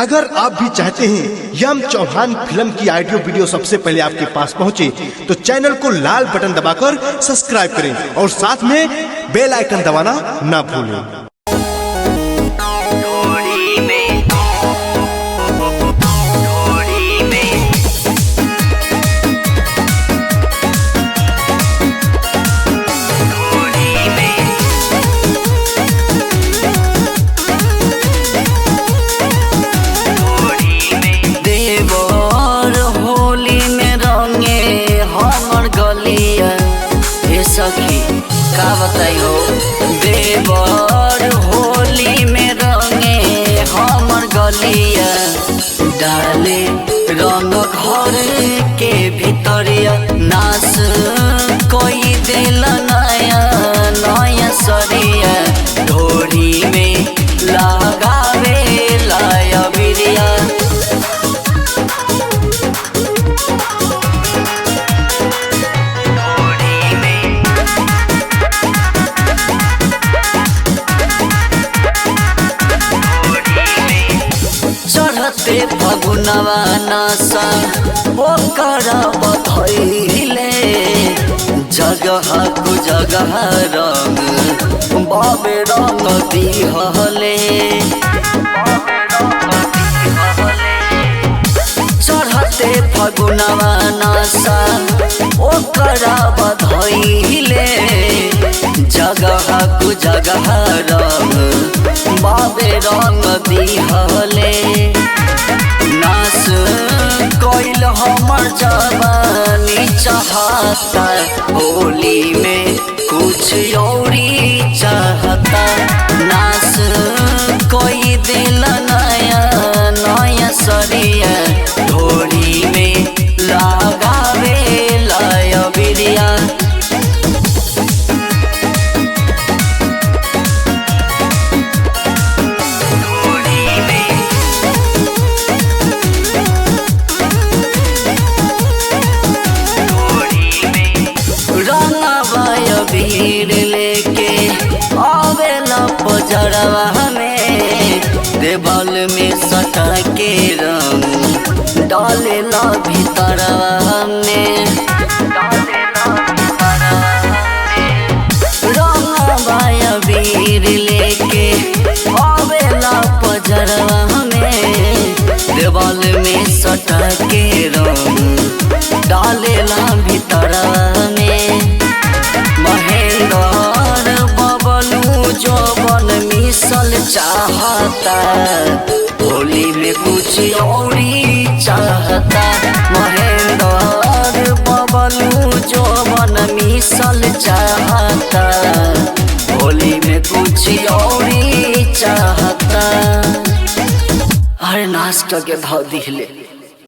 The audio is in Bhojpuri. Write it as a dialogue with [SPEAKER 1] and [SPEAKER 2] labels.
[SPEAKER 1] अगर आप भी चाहते हैं यम चौहान फिल्म की ऑडियो वीडियो सबसे पहले आपके पास पहुंचे तो चैनल को लाल बटन दबाकर सब्सक्राइब करें और साथ में बेल आइकन दबाना ना भूलें।
[SPEAKER 2] सखी का बताइयो देवर होली में रंगे हमर गलिया डाले रंग घर के भीतरिया नाश कोई दिल नया नया सरिया ढोरी में लगावे लाया बिरिया चढ़ते फगुनवा नासा ओकर बधइले जगह कु जगह रंग बाबे रंग दिहले चढ़ते फगुनवा नासा ओकर बधइले जगह कु जगह रंग बाबे रंग दिहले नास कोइल हमर जवानी चाहता होली में कुछ औरी चाहता नास कोई दिल नया नया सरिया ढोरी में लगावे लाया बिरिया भीड़ लेके आवेला पजरवा में देवाल में सटा के रंग डालेला भीतरवा में रंगवा भीड़ लेके आवेला पजरवा में देवाल में सटा के रंग डालेला भीतरवा में महेंद्र बबलू जौवन मिसल चाहता होली में कुछ औरी चाहता महेंद्र बबलू जौवन मिसल चाहता होली में कुछ औरी चाहता। अरे नाच के भाव दिखले।